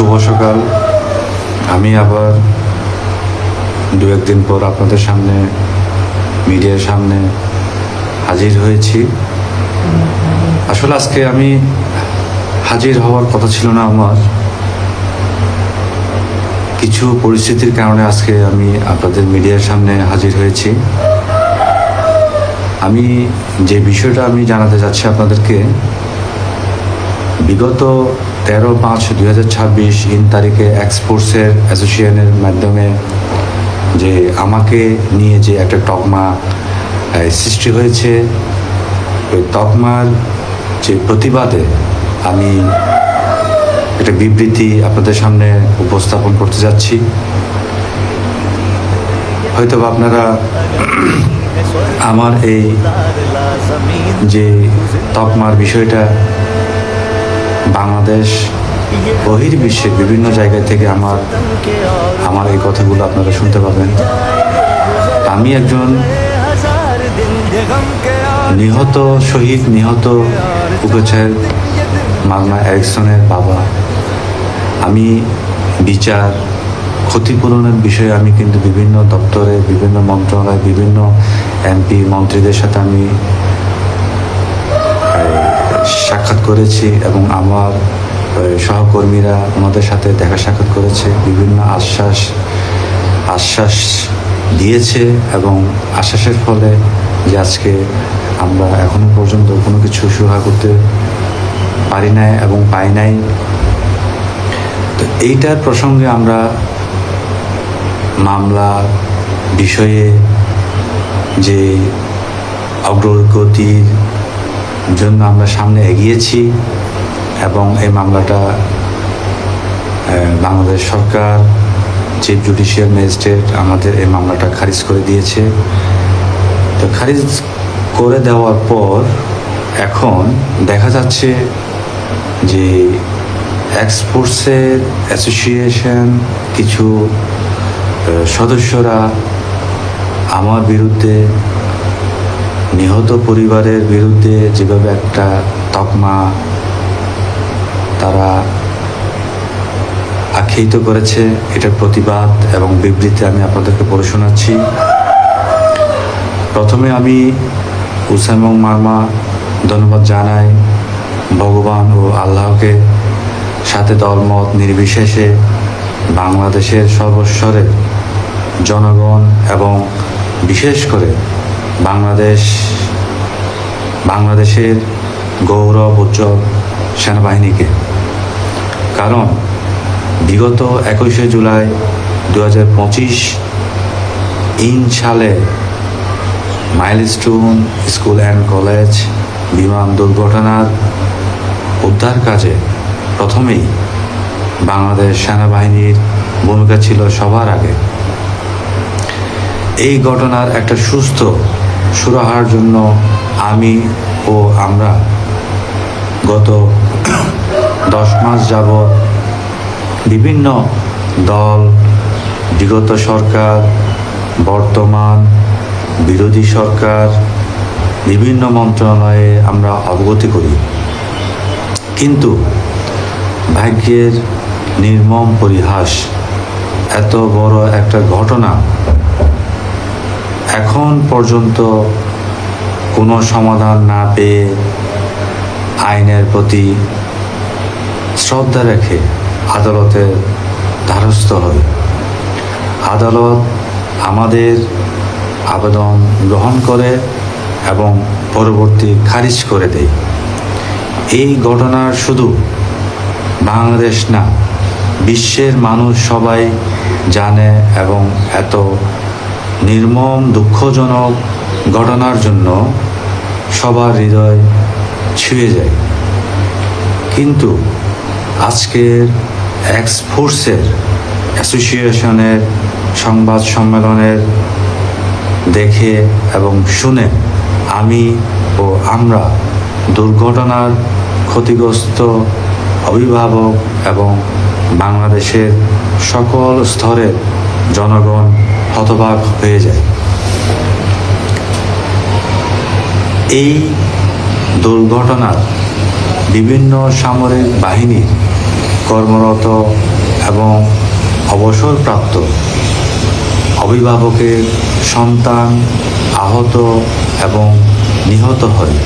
শুভ সকাল। আমি আবার দু একদিন পর আপনাদের সামনে মিডিয়ার সামনে হাজির হয়েছি। আসলে আজকে আমি হাজির হওয়ার কথা ছিল না, আমার কিছু পরিস্থিতির কারণে আজকে আমি আপনাদের মিডিয়ার সামনে হাজির হয়েছি। আমি যে বিষয়টা আমি জানাতে চাচ্ছি আপনাদেরকে, বিগত 13/5/2026 তারিখে এক্সপোর্টসের অ্যাসোসিয়েশনের মাধ্যমে যে আমাকে নিয়ে যে একটা তকমা সৃষ্টি হয়েছে, ওই তকমার যে প্রতিবাদে আমি একটা বিবৃতি আপনাদের সামনে উপস্থাপন করতে যাচ্ছি। হয়তো আপনারা আমার এই যে তকমার বিষয়টা বাংলাদেশ বহির্বিশ্বের বিভিন্ন জায়গা থেকে আমার এই কথাগুলো আপনারা শুনতে পাবেন। আমি একজন শহীদ নিহত উপাচার্য মালমা এরিকসনের বাবা। আমি বিচার ক্ষতিপূরণের বিষয়ে আমি কিন্তু বিভিন্ন দপ্তরে, বিভিন্ন মন্ত্রণালয়, বিভিন্ন এমপি মন্ত্রীদের সাথে আমি সাক্ষাৎ করেছি এবং আমার সহকর্মীরা ওনাদের সাথে দেখা সাক্ষাৎ করেছে। বিভিন্ন আশ্বাস দিয়েছে এবং আশ্বাসের ফলে যে আজকে আমরা এখনো পর্যন্ত কোনো কিছু সুরাহা করতে পারি নাই এবং পাই নাই। তো এইটার প্রসঙ্গে আমরা মামলা বিষয়ে যে অগ্রগতির জন্য আমরা সামনে এগিয়েছি এবং এই মামলাটা বাংলাদেশ সরকার, চিফ জুডিশিয়াল ম্যাজিস্ট্রেট আমাদের এই মামলাটা খারিজ করে দিয়েছে। তো খারিজ করে দেওয়ার পর এখন দেখা যাচ্ছে যে এক্সপোর্টসের অ্যাসোসিয়েশন কিছু সদস্যরা আমার বিরুদ্ধে, নিহত পরিবারের বিরুদ্ধে যেভাবে একটা তকমা তারা আখ্যায়িত করেছে, এটার প্রতিবাদ এবং বিবৃতি আমি আপনাদেরকে পড়ে শোনাচ্ছি। প্রথমে আমি উসাইম এবং মারমা ধন্যবাদ জানাই ভগবান ও আল্লাহকে, সাথে দলমত নির্বিশেষে বাংলাদেশের সর্বস্তরের জনগণ এবং বিশেষ করে বাংলাদেশের গৌরব উজ্জ্বল সেনাবাহিনীকে। কারণ বিগত 21শে জুলাই 2025 সালে মাইলস্টোন স্কুল অ্যান্ড কলেজ বিমান দুর্ঘটনার উদ্ধার কাজে প্রথমেই বাংলাদেশ সেনাবাহিনীর ভূমিকা ছিল সবার আগে। এই ঘটনার একটা সুস্থ সুরাহার জন্য আমি ও আমরা গত 10 মাস যাবৎ বিভিন্ন দল, বিগত সরকার, বর্তমান বিরোধী সরকার, বিভিন্ন মন্ত্রণালয়ে আমরা অবগতি করি। কিন্তু ভাগ্যের নির্মম পরিহাস, এত বড় একটা ঘটনা এখন পর্যন্ত কোনো সমাধান না পেয়ে আইনের প্রতি শ্রদ্ধা রেখে আদালতের দ্বারস্থ হয়। আদালত আমাদের আবেদন গ্রহণ করে এবং পরবর্তী খারিজ করে দেয়। এই ঘটনার শুধু বাংলাদেশ না, বিশ্বের মানুষ সবাই জানে এবং এত নির্মম দুঃখজনক ঘটনার জন্য সবার হৃদয় ছুঁয়ে যায়। কিন্তু আজকের এক্সপোর্টসের অ্যাসোসিয়েশনের সংবাদ সম্মেলনের দেখে এবং শুনে আমি ও আমরা দুর্ঘটনার ক্ষতিগ্রস্ত অভিভাবক এবং বাংলাদেশের সকল স্তরের জনগণ হতবাক হয়ে যায়। এই দুর্ঘটনার বিভিন্ন সামরিক বাহিনীর কর্মরত এবং অবসরপ্রাপ্ত অভিভাবকের সন্তান আহত এবং নিহত হয়।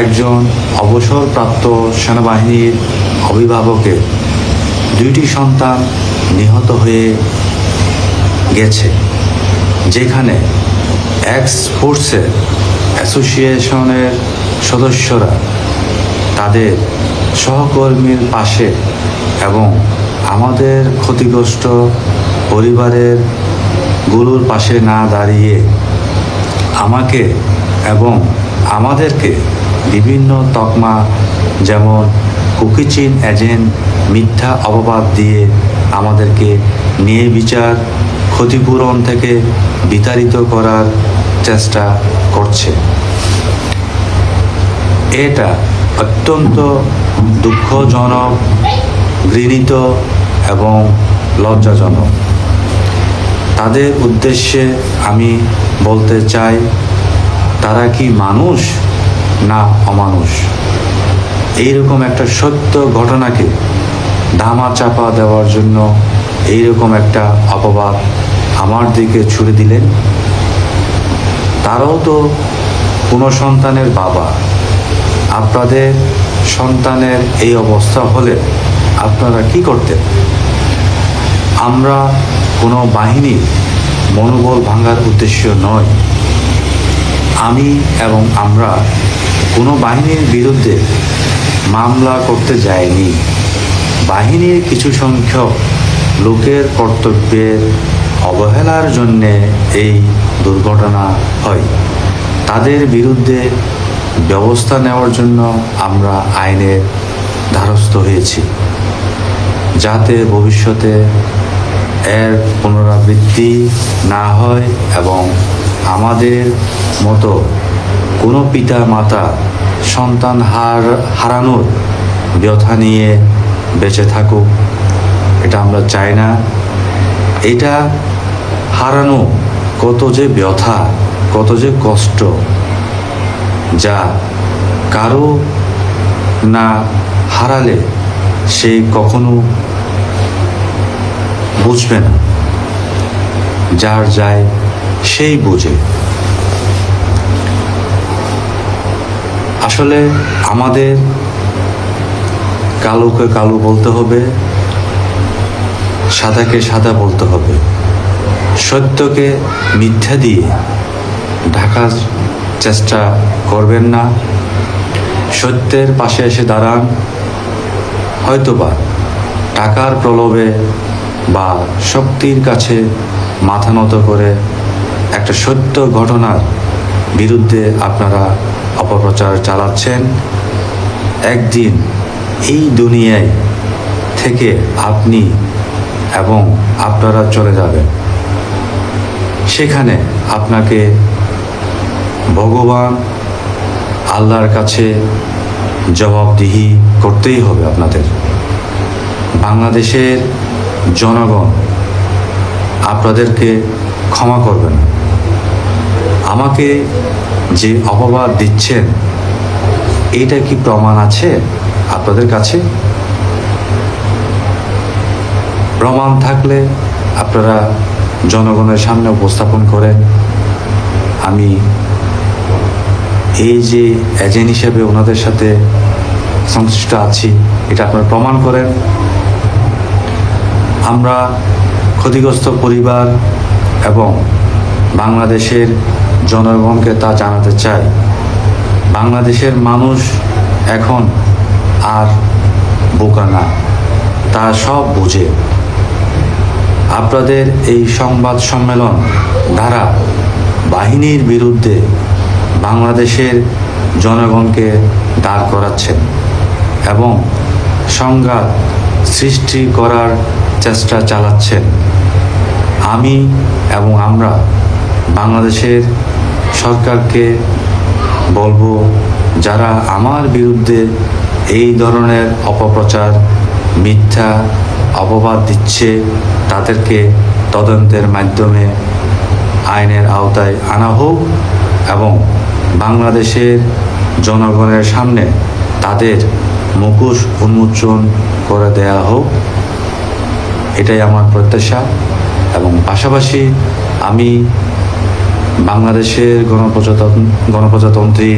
একজন অবসরপ্রাপ্ত সেনাবাহিনীর অভিভাবকের 2টি সন্তান নিহত হয়ে গেছে, যেখানে এক্স ফোর্সের অ্যাসোসিয়েশনের সদস্যরা তাদের সহকর্মীর পাশে এবং আমাদের ক্ষতিগ্রস্ত পরিবারের গুলোর পাশে না দাঁড়িয়ে আমাকে এবং আমাদেরকে বিভিন্ন তকমা যেমন কুকিচিন এজেন্ট মিথ্যা অপবাদ দিয়ে আমাদেরকে ন্যায় বিচার ক্ষতিপূরণ থেকে বিতাড়িত করার চেষ্টা করছে। এটা অত্যন্ত দুঃখজনক, ঘৃণিত এবং লজ্জাজনক। তাদের উদ্দেশ্যে আমি বলতে চাই, তারা কি মানুষ না অমানুষ? এইরকম একটা সত্য ঘটনাকে ধামাচাপা দেওয়ার জন্য এইরকম একটা অপবাদ আমার দিকে ছুড়ে দিলেন। তারাও তো কোনো সন্তানের বাবা। আপনাদের সন্তানের এই অবস্থা হলে আপনারা কি করতেন? আমরা কোনো বাহিনীর মনোবল ভাঙার উদ্দেশ্য নয়। আমি এবং আমরা কোনো বাহিনীর বিরুদ্ধে মামলা করতে যাইনি। বাহিনীর কিছু সংখ্যক লোকের কর্তব্যের অবহেলার জন্যে এই দুর্ঘটনা হয়। তাদের বিরুদ্ধে ব্যবস্থা নেওয়ার জন্য আমরা আইনের দ্বারস্থ হয়েছি, যাতে ভবিষ্যতে এর পুনরাবৃত্তি না হয় এবং আমাদের মতো কোনো পিতা মাতা সন্তান হারানোর ব্যথা নিয়ে বেঁচে থাকুক। এটা আমরা চাই না। এটা হারানো কত যে ব্যথা, কত যে কষ্ট, যা কারো না হারালে সে কখনো বুঝবে না। যার যায় সেই বোঝে। আসলে আমাদের কালোকে কালো বলতে হবে, সাদাকে সাদা বলতে হবে। সত্যকে মিথ্যা দিয়ে ঢাকার চেষ্টা করবেন না। সত্যের পাশে এসে দাঁড়ান। হয়তোবা টাকার প্রলোভে বা শক্তির কাছে মাথা নত করে একটা সত্য ঘটনার বিরুদ্ধে আপনারা অপপ্রচার চালাচ্ছেন। একদিন এই দুনিয়ায় থেকে আপনি এবং আপনারা চলে যাবেন। সেখানে আপনাকে ভগবান আল্লাহর কাছে জবাবদিহি করতেই হবে আপনাদের। বাংলাদেশের জনগণ আপনাদেরকে ক্ষমা করবে না। আমাকে যে অপবাদ দিচ্ছেন, এইটা কি প্রমাণ আছে আপনাদের কাছে? প্রমাণ থাকলে আপনারা জনগণের সামনে উপস্থাপন করেন। আমি এই যে এজেন্ট হিসেবে ওনাদের সাথে সংশ্লিষ্ট আছি, এটা আপনারা প্রমাণ করেন। আমরা ক্ষতিগ্রস্ত পরিবার এবং বাংলাদেশের জনগণকে তা জানাতে চাই, বাংলাদেশের মানুষ এখন আর বোকা না, তা সব বুঝে। আপনাদের এই সংবাদ সম্মেলন দ্বারা বাহিনীর বিরুদ্ধে বাংলাদেশের জনগণকে দাঁড় করাচ্ছেন এবং সংঘাত সৃষ্টি করার চেষ্টা চালাচ্ছেন। আমি এবং আমরা বাংলাদেশের সরকারকে বলবো, যারা আমার বিরুদ্ধে এই ধরনের অপপ্রচার, মিথ্যা অপবাদ দিচ্ছে, তাদেরকে তদন্তের মাধ্যমে আইনের আওতায় আনা হোক এবং বাংলাদেশের জনগণের সামনে তাদের মুখোশ উন্মোচন করে দেয়া হোক, এটাই আমার প্রত্যাশা। এবং পাশাপাশি আমি বাংলাদেশের গণপ্রজাতন্ত্রী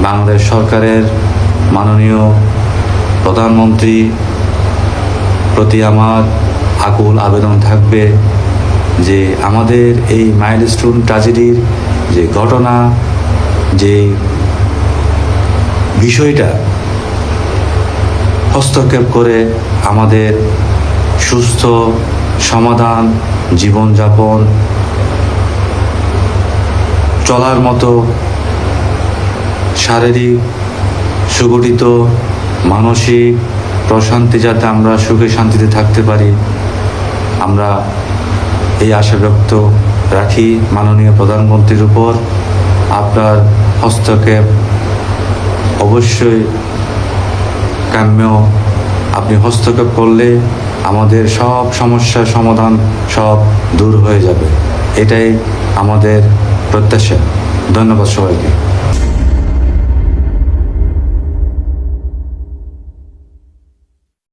বাংলাদেশ সরকারের মাননীয় প্রধানমন্ত্রী প্রতি আমার আকুল আবেদন থাকবে যে আমাদের এই মাইলস্টোন ট্র্যাজেডির যে ঘটনা, যে বিষয়টা হস্তক্ষেপ করে আমাদের সুস্থ সমাধান জীবনযাপন চলার মতো শারীরিক সুগঠিত মানসিক প্রশান্তি, যাতে আমরা সুখে শান্তিতে থাকতে পারি, আমরা এই আশা ব্যক্ত রাখি মাননীয় প্রধানমন্ত্রীর উপর। আপনার হস্তক্ষেপ অবশ্যই কাম্য। আপনি হস্তক্ষেপ করলে আমাদের সব সমস্যার সমাধান সব দূর হয়ে যাবে, এটাই আমাদের প্রত্যাশা। ধন্যবাদ সবাইকে।